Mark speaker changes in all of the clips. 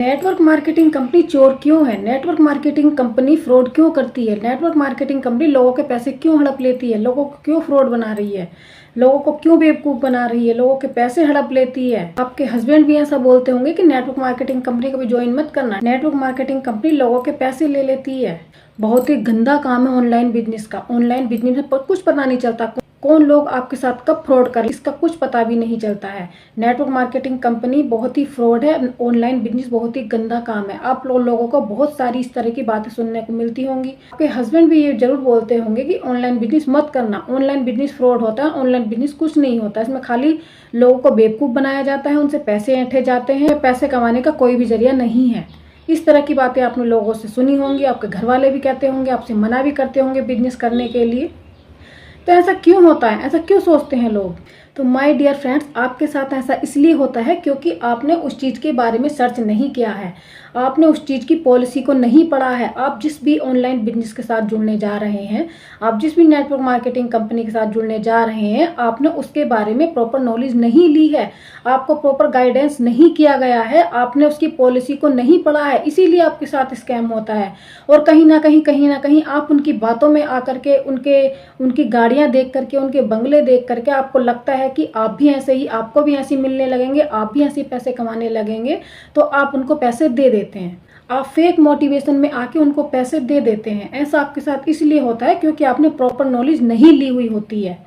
Speaker 1: Network marketing company चोर क्यों है? नेटवर्क मार्केटिंग कंपनी फ्रॉड क्यों करती है? नेटवर्क मार्केटिंग कंपनी लोगों के पैसे क्यों हड़प लेती है? लोगों को क्यों फ्रॉड बना रही है? लोगों को क्यों बेवकूफ़ बना रही है? लोगों के पैसे हड़प लेती है। आपके हस्बैंड भी ऐसा बोलते होंगे कि नेटवर्क मार्केटिंग कंपनी को भी ज्वाइन मत करना। नेटवर्क मार्केटिंग कंपनी लोगों के पैसे ले लेती है। बहुत ही गंदा काम है ऑनलाइन बिजनेस का। ऑनलाइन बिजनेस में कुछ पता नहीं चलता कौन लोग आपके साथ कब फ्रॉड कर, इसका कुछ पता भी नहीं चलता है। नेटवर्क मार्केटिंग कंपनी बहुत ही फ्रॉड है। ऑनलाइन बिजनेस बहुत ही गंदा काम है। आप लोगों को बहुत सारी इस तरह की बातें सुनने को मिलती होंगी। आपके हस्बैंड भी ये जरूर बोलते होंगे कि ऑनलाइन बिजनेस मत करना, ऑनलाइन बिजनेस फ्रॉड होता है, ऑनलाइन बिजनेस कुछ नहीं होता, इसमें खाली लोगों को बेवकूफ़ बनाया जाता है, उनसे पैसे ऐंठे जाते हैं, पैसे कमाने का कोई भी जरिया नहीं है। इस तरह की बातें आपने लोगों से सुनी होंगी। आपके घर वाले भी कहते होंगे, आपसे मना भी करते होंगे बिजनेस करने के लिए। तो ऐसा क्यों होता है? ऐसा क्यों सोचते हैं लोग? तो माय डियर फ्रेंड्स, आपके साथ ऐसा इसलिए होता है क्योंकि आपने उस चीज़ के बारे में सर्च नहीं किया है, आपने उस चीज़ की पॉलिसी को नहीं पढ़ा है। आप जिस भी ऑनलाइन बिजनेस के साथ जुड़ने जा रहे हैं, आप जिस भी नेटवर्क मार्केटिंग कंपनी के साथ जुड़ने जा रहे हैं, आपने उसके बारे में प्रॉपर नॉलेज नहीं ली है, आपको प्रॉपर गाइडेंस नहीं किया गया है, आपने उसकी पॉलिसी को नहीं पढ़ा है, इसीलिए आपके साथ स्कैम होता है। और कहीं ना कहीं आप उनकी बातों में आकर के उनकी गाड़ियां देख करके, उनके बंगले देख करके आपको लगता है कि आप भी ऐसे ही, आपको भी ऐसे मिलने लगेंगे, आप भी ऐसे पैसे कमाने लगेंगे, तो आप उनको पैसे दे देते हैं। आप फेक मोटिवेशन में आके उनको पैसे दे देते हैं। ऐसा आपके साथ इसलिए होता है क्योंकि आपने प्रॉपर नॉलेज नहीं ली हुई होती है।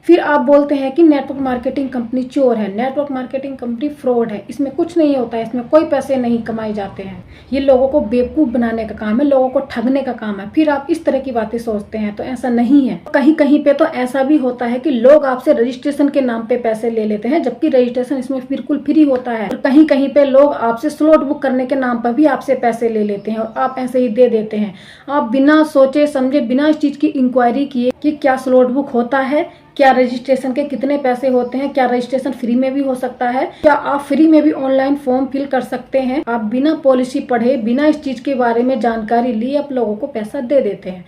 Speaker 1: फिर आप बोलते हैं कि नेटवर्क मार्केटिंग कंपनी चोर है, नेटवर्क मार्केटिंग कंपनी फ्रॉड है, इसमें कुछ नहीं होता है, इसमें कोई पैसे नहीं कमाए जाते हैं, ये लोगों को बेवकूफ़ बनाने का काम है, लोगों को ठगने का काम है। फिर आप इस तरह की बातें सोचते हैं, तो ऐसा नहीं है। कहीं कहीं पे तो ऐसा भी होता है कि लोग आपसे रजिस्ट्रेशन के नाम पे पैसे ले लेते हैं, जबकि रजिस्ट्रेशन इसमें बिल्कुल फ्री होता है। और कहीं कहीं पे लोग आपसे स्लॉट बुक करने के नाम पर भी आपसे पैसे ले लेते हैं और आप ऐसे ही दे देते हैं। आप बिना सोचे समझे, बिना इस चीज़ की इंक्वायरी किए कि क्या स्लॉट बुक होता है, क्या रजिस्ट्रेशन के कितने पैसे होते हैं, क्या रजिस्ट्रेशन फ्री में भी हो सकता है, क्या आप फ्री में भी ऑनलाइन फॉर्म फिल कर सकते हैं, आप बिना पॉलिसी पढ़े, बिना इस चीज के बारे में जानकारी लिए आप लोगों को पैसा दे देते हैं।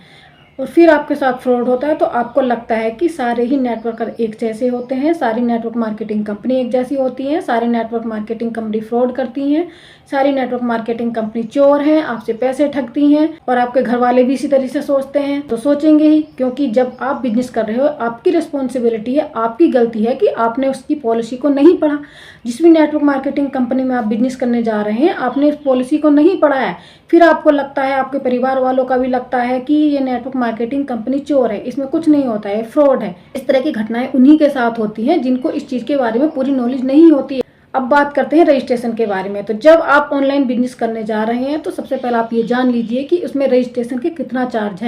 Speaker 1: और फिर आपके साथ फ्रॉड होता है तो आपको लगता है कि सारे ही नेटवर्कर एक जैसे होते हैं, सारी नेटवर्क मार्केटिंग कंपनी एक जैसी होती हैं, सारी नेटवर्क मार्केटिंग कंपनी फ्रॉड करती हैं, सारी नेटवर्क मार्केटिंग कंपनी चोर हैं, आपसे पैसे ठगती हैं। और आपके घर वाले भी इसी तरह से सोचते हैं, तो सोचेंगे ही, क्योंकि जब आप बिजनेस कर रहे हो, आपकी रिस्पॉन्सिबिलिटी है, आपकी गलती है कि आपने उसकी पॉलिसी को नहीं पढ़ा। जिस भी नेटवर्क मार्केटिंग कंपनी में आप बिजनेस करने जा रहे हैं, आपने इस पॉलिसी को नहीं पढ़ा है। फिर आपको लगता है, आपके परिवार वालों का भी लगता है कि ये नेटवर्क मार्केटिंग कंपनी चोर है, इसमें कुछ नहीं होता है, फ्रॉड है। इस तरह की घटनाएं उन्हीं के साथ होती हैं जिनको इस चीज के बारे में पूरी नॉलेज नहीं होती है। अब बात करते हैं रजिस्ट्रेशन के बारे में। तो जब आप ऑनलाइन बिजनेस करने जा रहे हैं तो सबसे पहले आप ये जान लीजिए कि उसमें रजिस्ट्रेशन के कितना चार्ज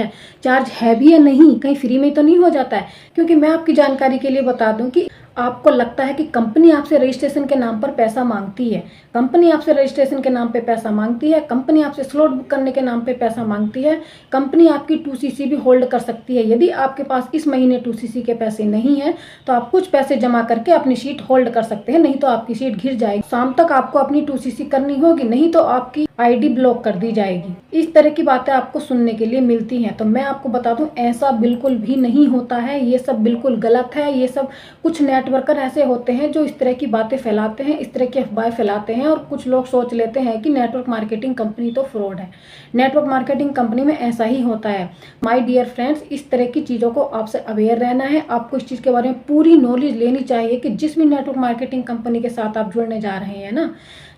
Speaker 1: है भी या नहीं, कहीं फ्री में तो नहीं हो जाता है। क्योंकि मैं आपकी जानकारी के लिए बता दूं कि आपको लगता है कि कंपनी आपसे रजिस्ट्रेशन के नाम पर पैसा मांगती है, कंपनी आपसे रजिस्ट्रेशन के नाम पे पैसा मांगती है, कंपनी आपसे स्लॉट बुक करने के नाम पे पैसा मांगती है, कंपनी आपकी 2cc भी होल्ड कर सकती है। यदि आपके पास इस महीने 2cc के पैसे नहीं है तो आप कुछ पैसे जमा करके अपनी सीट होल्ड कर सकते हैं, नहीं तो आपकी सीट घिर जाएगी। शाम तक आपको अपनी 2cc करनी होगी, नहीं तो आपकी आईडी ब्लॉक कर दी जाएगी। इस तरह की बातें आपको सुनने के लिए मिलती हैं। तो मैं आपको बता दूं, ऐसा बिल्कुल भी नहीं होता है, ये सब बिल्कुल गलत है। ये सब कुछ नेटवर्कर ऐसे होते हैं जो इस तरह की बातें फैलाते हैं, इस तरह की अफवाहें फैलाते हैं, और कुछ लोग सोच लेते हैं कि नेटवर्क मार्केटिंग कंपनी तो फ्रॉड है। नेटवर्क मार्केटिंग कंपनी में ऐसा ही होता है। माय डियर फ्रेंड्स, इस तरह की चीज़ों को आपसे अवेयर रहना है, आपको इस चीज़ के बारे में पूरी नॉलेज लेनी चाहिए कि जिस भी नेटवर्क मार्केटिंग कंपनी के साथ आप जुड़ने जा रहे हैं ना,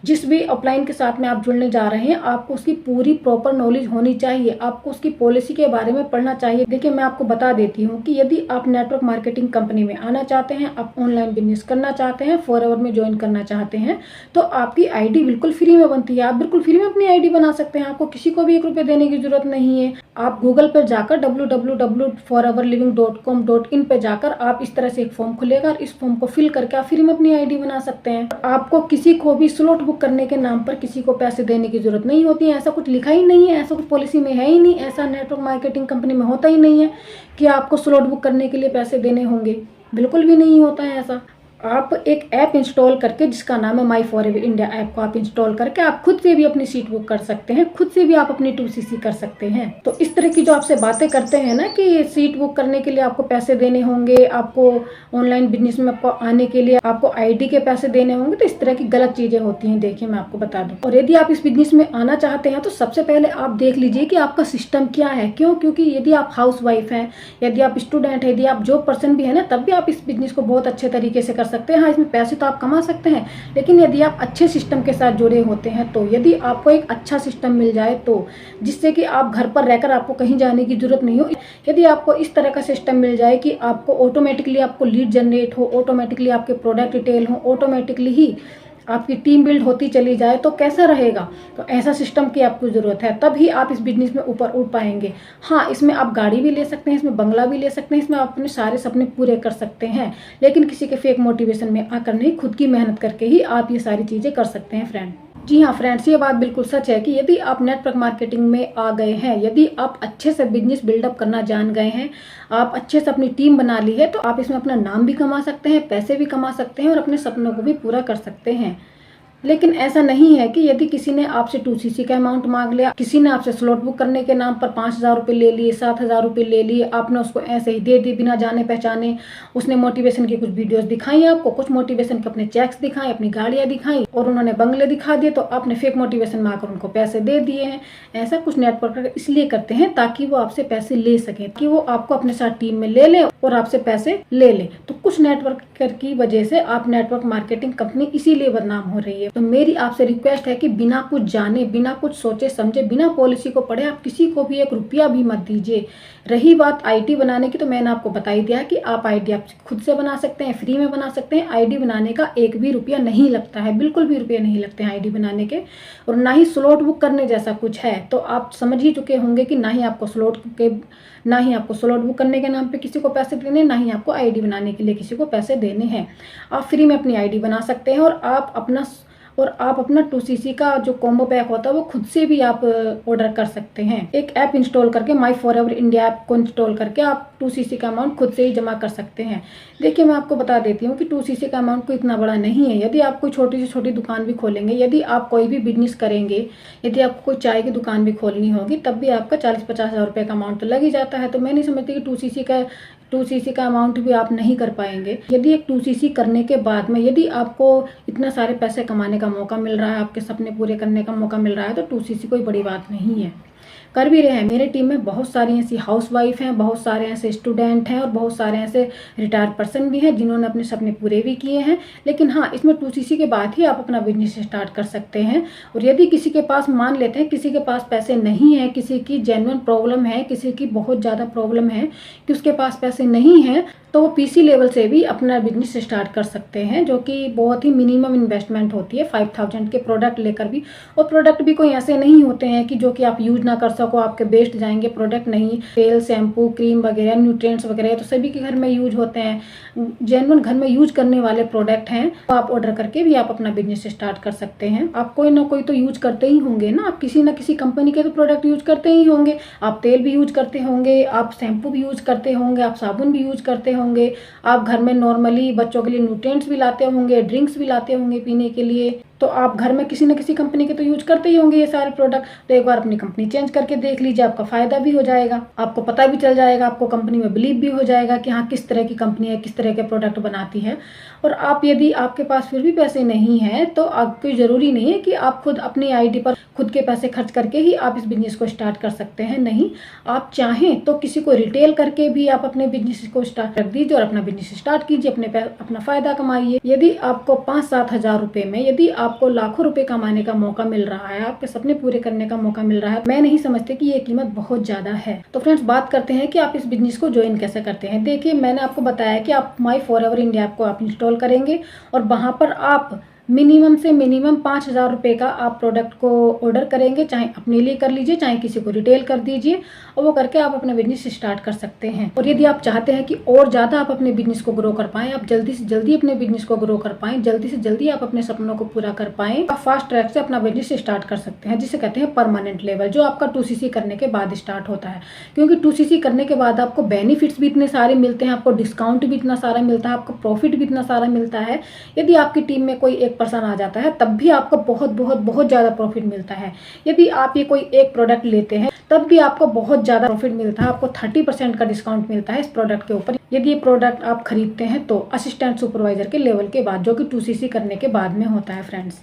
Speaker 1: जिस भी अपलाइन के साथ में आप जुड़ने जा रहे हैं, आपको उसकी पूरी प्रॉपर नॉलेज होनी चाहिए, आपको उसकी पॉलिसी के बारे में पढ़ना चाहिए। देखिए, मैं आपको बता देती हूँ कि यदि आप नेटवर्क मार्केटिंग कंपनी में आना चाहते हैं, आप ऑनलाइन बिजनेस करना चाहते हैं, फॉरएवर में ज्वाइन करना चाहते हैं, तो आपकी आईडी बिल्कुल फ्री में बनती है। आप बिल्कुल फ्री में अपनी आईडी बना सकते हैं, आपको किसी को भी 1 रुपये देने की जरूरत नहीं है। आप गूगल पर जाकर www.foreverliving.com.in पे जाकर आप इस तरह से एक फॉर्म खुलेगा और इस फॉर्म को फिल करके आप फ्री में अपनी आईडी बना सकते हैं। आपको किसी को भी स्लॉट बुक करने के नाम पर किसी को पैसे देने की जरूरत नहीं होती है। ऐसा कुछ लिखा ही नहीं है, ऐसा कुछ पॉलिसी में है ही नहीं, ऐसा नेटवर्क मार्केटिंग कंपनी में होता ही नहीं है कि आपको स्लॉट बुक करने के लिए पैसे देने होंगे, बिल्कुल भी नहीं होता है ऐसा। आप एक ऐप इंस्टॉल करके, जिसका नाम है माई फॉर एवर इंडिया ऐप को आप इंस्टॉल करके आप खुद से भी अपनी सीट बुक कर सकते हैं, खुद से भी आप अपनी 2CC कर सकते हैं। तो इस तरह की जो आपसे बातें करते हैं ना कि सीट बुक करने के लिए आपको पैसे देने होंगे, आपको ऑनलाइन बिजनेस में आपको आने के लिए आपको आईडी के पैसे देने होंगे, तो इस तरह की गलत चीजें होती हैं। देखिए मैं आपको बता दूं, और यदि आप इस बिजनेस में आना चाहते हैं तो सबसे पहले आप देख लीजिए कि आपका सिस्टम क्या है। क्यों? क्योंकि यदि आप हाउस वाइफ हैं, यदि आप स्टूडेंट है, यदि आप जॉब पर्सन भी है ना, तब भी आप इस बिजनेस को बहुत अच्छे तरीके से कर सकते हैं। हाँ, इसमें पैसे तो आप कमा सकते हैं, लेकिन यदि आप अच्छे सिस्टम के साथ जुड़े होते हैं, तो यदि आपको एक अच्छा सिस्टम मिल जाए तो जिससे कि आप घर पर रहकर आपको कहीं जाने की जरूरत नहीं हो, यदि आपको इस तरह का सिस्टम मिल जाए कि आपको ऑटोमेटिकली आपको लीड जनरेट हो, ऑटोमेटिकली आपके प्रोडक्ट डिटेल हो, ऑटोमेटिकली ही आपकी टीम बिल्ड होती चली जाए, तो कैसा रहेगा? तो ऐसा सिस्टम की आपको ज़रूरत है, तभी आप इस बिजनेस में ऊपर उठ पाएंगे। हाँ, इसमें आप गाड़ी भी ले सकते हैं, इसमें बंगला भी ले सकते हैं, इसमें आप अपने सारे सपने पूरे कर सकते हैं, लेकिन किसी के फेक मोटिवेशन में आकर नहीं, खुद की मेहनत करके ही आप ये सारी चीज़ें कर सकते हैं फ्रेंड। जी हाँ फ्रेंड्स, ये बात बिल्कुल सच है कि यदि आप नेटवर्क मार्केटिंग में आ गए हैं, यदि आप अच्छे से बिजनेस बिल्डअप करना जान गए हैं, आप अच्छे से अपनी टीम बना ली है, तो आप इसमें अपना नाम भी कमा सकते हैं, पैसे भी कमा सकते हैं और अपने सपनों को भी पूरा कर सकते हैं। लेकिन ऐसा नहीं है कि यदि किसी ने आपसे 2CC का अमाउंट मांग लिया, किसी ने आपसे स्लॉट बुक करने के नाम पर 5,000 रुपये ले लिए, 7,000 रुपये ले लिए, आपने उसको ऐसे ही दे दी बिना जाने पहचाने। उसने मोटिवेशन की कुछ वीडियोस दिखाई आपको, कुछ मोटिवेशन के अपने चेक्स दिखाए, अपनी गाड़ियां दिखाई और उन्होंने बंगले दिखा दिए, तो आपने फेक मोटिवेशन में आकर उनको पैसे दे दिए हैं। ऐसा कुछ नेटवर्कर इसलिए करते हैं ताकि वो आपसे पैसे ले सकें, कि वो आपको अपने साथ टीम में ले लें और आपसे पैसे ले लें। तो कुछ नेटवर्कर की वजह से आप नेटवर्क मार्केटिंग कंपनी इसीलिए बदनाम हो रही है। तो मेरी आपसे रिक्वेस्ट है कि बिना कुछ जाने, बिना कुछ सोचे समझे, बिना पॉलिसी को पढ़े आप किसी को भी 1 रुपया भी मत दीजिए। रही बात आईडी बनाने की, तो मैंने आपको बता ही दिया कि आप आईडी आप खुद से बना सकते हैं, फ्री में बना सकते हैं। आईडी बनाने का 1 भी रुपया नहीं लगता है, बिल्कुल भी रुपये नहीं लगते हैं आईडी बनाने के, और ना ही स्लॉट बुक करने जैसा कुछ है। तो आप समझ ही चुके होंगे कि ना ही आपको स्लॉट बुक करने के नाम पे किसी को पैसे देने, ना ही आपको आईडी बनाने के लिए किसी को पैसे देने हैं। आप फ्री में अपनी आईडी बना सकते हैं और आप अपना 2CC का जो कॉम्बो पैक होता है वो खुद से भी आप ऑर्डर कर सकते हैं। एक ऐप इंस्टॉल करके, माई फॉर एवर इंडिया ऐप को इंस्टॉल करके आप 2CC का अमाउंट खुद से ही जमा कर सकते हैं। देखिए मैं आपको बता देती हूँ कि 2CC का अमाउंट कोई इतना बड़ा नहीं है। यदि आप कोई छोटी से छोटी दुकान भी खोलेंगे, यदि आप कोई भी बिजनेस करेंगे, यदि आपको कोई चाय की दुकान भी खोलनी होगी, तब भी आपका 40-50 हज़ार रुपये का अमाउंट तो लग ही जाता है। तो मैं नहीं समझती कि 2CC का अमाउंट भी आप नहीं कर पाएंगे। यदि एक 2CC करने के बाद में यदि आपको इतना सारे पैसे कमाने का मौका मिल रहा है, आपके सपने पूरे करने का मौका मिल रहा है, तो 2CC कोई बड़ी बात नहीं है। कर भी रहे हैं। मेरे टीम में बहुत सारी ऐसी हाउसवाइफ हैं, बहुत सारे ऐसे स्टूडेंट हैं और बहुत सारे ऐसे रिटायर्ड पर्सन भी हैं जिन्होंने अपने सपने पूरे भी किए हैं। लेकिन हाँ, इसमें 2CC के बाद ही आप अपना बिजनेस स्टार्ट कर सकते हैं। और यदि किसी के पास, मान लेते हैं किसी के पास पैसे नहीं है, किसी की जेन्युइन प्रॉब्लम है, किसी की बहुत ज़्यादा प्रॉब्लम है कि उसके पास पैसे नहीं हैं, तो वो PC लेवल से भी अपना बिजनेस स्टार्ट कर सकते हैं, जो कि बहुत ही मिनिमम इन्वेस्टमेंट होती है 5,000 के प्रोडक्ट लेकर भी। और प्रोडक्ट भी कोई ऐसे नहीं होते हैं कि जो कि आप यूज ना कर सको, आपके वेस्ट जाएंगे प्रोडक्ट नहीं। तेल, शैम्पू, क्रीम वगैरह, न्यूट्रिएंट्स वगैरह तो सभी के घर में यूज होते हैं, जेन्युइन घर में यूज करने वाले प्रोडक्ट हैं। तो आप ऑर्डर करके भी आप अपना बिजनेस स्टार्ट कर सकते हैं। आप कोई ना कोई तो यूज करते ही होंगे ना, आप किसी ना किसी कंपनी के तो प्रोडक्ट यूज करते ही होंगे। आप तेल भी यूज करते होंगे, आप शैम्पू भी यूज करते होंगे, आप साबुन भी यूज करते होंगे, आप घर में नॉर्मली बच्चों के लिए न्यूट्रिएंट्स भी लाते होंगे, ड्रिंक्स भी लाते होंगे पीने के लिए। तो आप घर में किसी न किसी कंपनी के तो यूज करते ही होंगे ये सारे प्रोडक्ट। तो एक बार अपनी कंपनी चेंज करके देख लीजिए, आपका फायदा भी हो जाएगा, आपको पता भी चल जाएगा, आपको कंपनी में बिलीव भी हो जाएगा कि हाँ किस तरह की कंपनी है, किस तरह के प्रोडक्ट बनाती है। और आप, यदि आपके पास फिर भी पैसे नहीं है, तो आपको जरूरी नहीं है कि आप खुद अपनी आईडी पर खुद के पैसे खर्च करके ही आप इस बिजनेस को स्टार्ट कर सकते हैं। नहीं, आप चाहें तो किसी को रिटेल करके भी आप अपने बिजनेस को स्टार्ट कर दीजिए और अपना बिजनेस स्टार्ट कीजिए, अपना फायदा कमाइए। यदि आपको 5-7 हज़ार रुपए में, यदि आपको लाखों रुपए कमाने का मौका मिल रहा है, आपके सपने पूरे करने का मौका मिल रहा है, मैं नहीं समझती कि ये कीमत बहुत ज्यादा है। तो फ्रेंड्स, बात करते हैं कि आप इस बिजनेस को ज्वाइन कैसे करते हैं। देखिए, मैंने आपको बताया कि आप माई फॉर एवर इंडिया ऐप को आप इंस्टॉल करेंगे और वहां पर आप मिनिमम से मिनिमम 5,000 रुपये का आप प्रोडक्ट को ऑर्डर करेंगे, चाहे अपने लिए कर लीजिए, चाहे किसी को रिटेल कर दीजिए, और वो करके आप अपना बिजनेस स्टार्ट कर सकते हैं। और यदि आप चाहते हैं कि और ज़्यादा आप अपने बिजनेस को ग्रो कर पाएँ, आप जल्दी से जल्दी अपने बिजनेस को ग्रो कर पाएँ, जल्दी से जल्दी आप अपने सपनों को पूरा कर पाएँ, आप फास्ट ट्रैक से अपना बिजनेस स्टार्ट कर सकते हैं, जिसे कहते हैं परमानेंट लेवल, जो आपका 2CC करने के बाद स्टार्ट होता है। क्योंकि 2CC करने के बाद आपको बेनिफिट्स भी इतने सारे मिलते हैं, आपको डिस्काउंट भी इतना सारा मिलता है, आपको प्रॉफिट भी इतना सारा मिलता है। यदि आपकी टीम में कोई एक पर्सन आ जाता है तब भी आपको बहुत बहुत बहुत ज़्यादा प्रॉफिट मिलता है। यदि आप ये कोई एक प्रोडक्ट लेते हैं तब भी आपको बहुत ज़्यादा प्रॉफिट मिलता है, आपको 30% का डिस्काउंट मिलता है इस प्रोडक्ट के ऊपर, यदि ये प्रोडक्ट आप खरीदते हैं तो असिस्टेंट सुपरवाइजर के लेवल के बाद, जो कि 2CC करने के बाद में होता है फ्रेंड्स।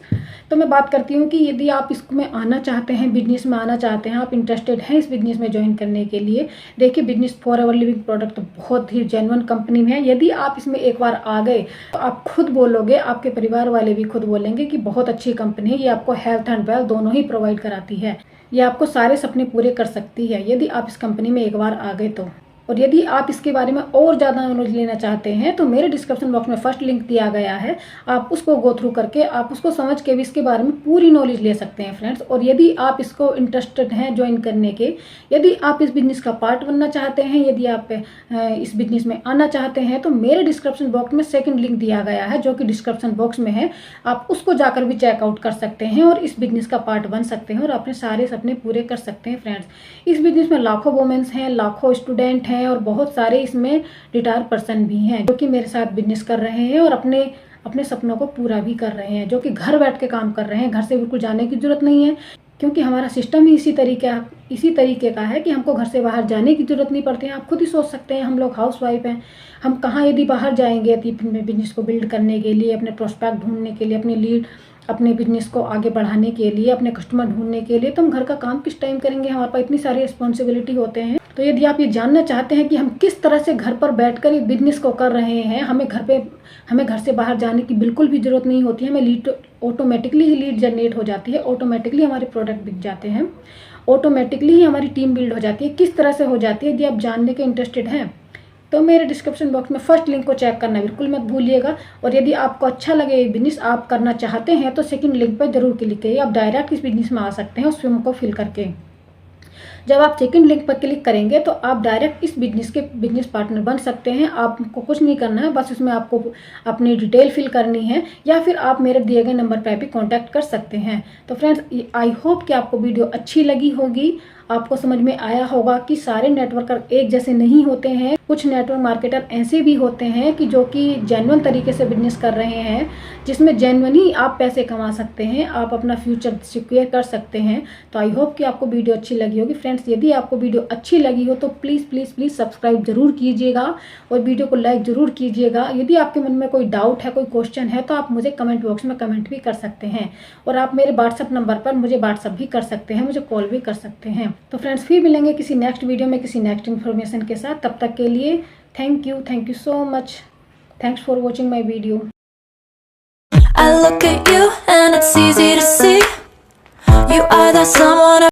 Speaker 1: तो मैं बात करती हूँ कि यदि आप इसमें आना चाहते हैं, बिजनेस में आना चाहते हैं, आप इंटरेस्टेड हैं इस बिजनेस में ज्वाइन करने के लिए, देखिए बिजनेस फॉरएवर लिविंग प्रोडक्ट तो बहुत ही जेन्युइन कंपनी में है। यदि आप इसमें एक बार आ गए तो आप खुद बोलोगे, आपके परिवार वाले भी खुद बोलेंगे कि बहुत अच्छी कंपनी है, ये आपको हेल्थ एंड वेल्थ दोनों ही प्रोवाइड कराती है, ये आपको सारे सपने पूरे कर सकती है यदि आप इस कंपनी में एक बार आ गए तो। और यदि आप इसके बारे में और ज़्यादा नॉलेज लेना चाहते हैं तो मेरे डिस्क्रिप्शन बॉक्स में फर्स्ट लिंक दिया गया है, आप उसको गो थ्रू करके आप उसको समझ के भी इसके बारे में पूरी नॉलेज ले सकते हैं फ्रेंड्स। और यदि आप इसको इंटरेस्टेड हैं ज्वाइन करने के, यदि आप इस बिजनेस का पार्ट बनना चाहते हैं, यदि आप इस बिजनेस में आना चाहते हैं, तो मेरे डिस्क्रिप्शन बॉक्स में सेकंड लिंक दिया गया है, जो कि डिस्क्रिप्शन बॉक्स में है, आप उसको जाकर भी चेकआउट कर सकते हैं और इस बिजनेस का पार्ट बन सकते हैं और अपने सारे सपने पूरे कर सकते हैं फ्रेंड्स। इस बिजनेस में लाखों वुमेन्स हैं, लाखों स्टूडेंट हैं और बहुत सारे इसमें रिटायर पर्सन भी हैं जो कि मेरे साथ बिजनेस कर रहे हैं और अपने अपने सपनों को पूरा भी कर रहे हैं, जो कि घर बैठ के काम कर रहे हैं, घर से बिल्कुल जाने की जरूरत नहीं है, क्योंकि हमारा सिस्टम ही इसी तरीके का है कि हमको घर से बाहर जाने की जरूरत नहीं पड़ती है। आप खुद ही सोच सकते हैं, हम लोग हाउसवाइफ हैं, हम कहाँ यदि बाहर जाएंगे अपने बिजनेस को बिल्ड करने के लिए, अपने प्रोस्पेक्ट ढूंढने के लिए, अपने लीड, अपने बिजनेस को आगे बढ़ाने के लिए, अपने कस्टमर ढूंढने के लिए, तो हम घर का काम किस टाइम करेंगे, हमारे पास इतनी सारी रिस्पॉन्सिबिलिटी होते हैं। तो यदि आप ये जानना चाहते हैं कि हम किस तरह से घर पर बैठकर ये बिजनेस को कर रहे हैं, हमें घर से बाहर जाने की बिल्कुल भी जरूरत नहीं होती है, हमें लीड ऑटोमेटिकली ही लीड जनरेट हो जाती है, ऑटोमेटिकली हमारे प्रोडक्ट बिक जाते हैं, ऑटोमेटिकली ही हमारी टीम बिल्ड हो जाती है। किस तरह से हो जाती है, यदि आप जानने के इंटरेस्टेड हैं तो मेरे डिस्क्रिप्शन बॉक्स में फर्स्ट लिंक को चेक करना बिल्कुल मत भूलिएगा। और यदि आपको अच्छा लगे ये बिजनेस आप करना चाहते हैं तो सेकंड लिंक पर जरूर क्लिक करिए, आप डायरेक्ट इस बिजनेस में आ सकते हैं उस फॉर्म को फिल करके। जब आप सेकंड लिंक पर क्लिक करेंगे तो आप डायरेक्ट इस बिजनेस के बिजनेस पार्टनर बन सकते हैं। आपको कुछ नहीं करना है, बस उसमें आपको अपनी डिटेल फिल करनी है या फिर आप मेरे दिए गए नंबर पर भी कांटेक्ट कर सकते हैं। तो फ्रेंड्स, आई होप कि आपको वीडियो अच्छी लगी होगी, आपको समझ में आया होगा कि सारे नेटवर्कर एक जैसे नहीं होते हैं। कुछ नेटवर्क मार्केटर ऐसे भी होते हैं कि जो कि जेन्युइन तरीके से बिजनेस कर रहे हैं, जिसमें जेन्युइनली आप पैसे कमा सकते हैं, आप अपना फ्यूचर सिक्योर कर सकते हैं। तो आई होप कि आपको वीडियो अच्छी लगी होगी फ्रेंड्स। यदि आपको वीडियो अच्छी लगी हो तो प्लीज़ प्लीज़ प्लीज़ सब्सक्राइब जरूर कीजिएगा और वीडियो को लाइक जरूर कीजिएगा। यदि आपके मन में कोई डाउट है, कोई क्वेश्चन है, तो आप मुझे कमेंट बॉक्स में कमेंट भी कर सकते हैं और आप मेरे व्हाट्सअप नंबर पर मुझे व्हाट्सअप भी कर सकते हैं, मुझे कॉल भी कर सकते हैं। तो फ्रेंड्स, फिर मिलेंगे किसी नेक्स्ट वीडियो में किसी नेक्स्ट इन्फॉर्मेशन के साथ। तब तक के लिए thank you so much. Thanks for watching my video.
Speaker 2: I look at you and it's easy to see you are the someone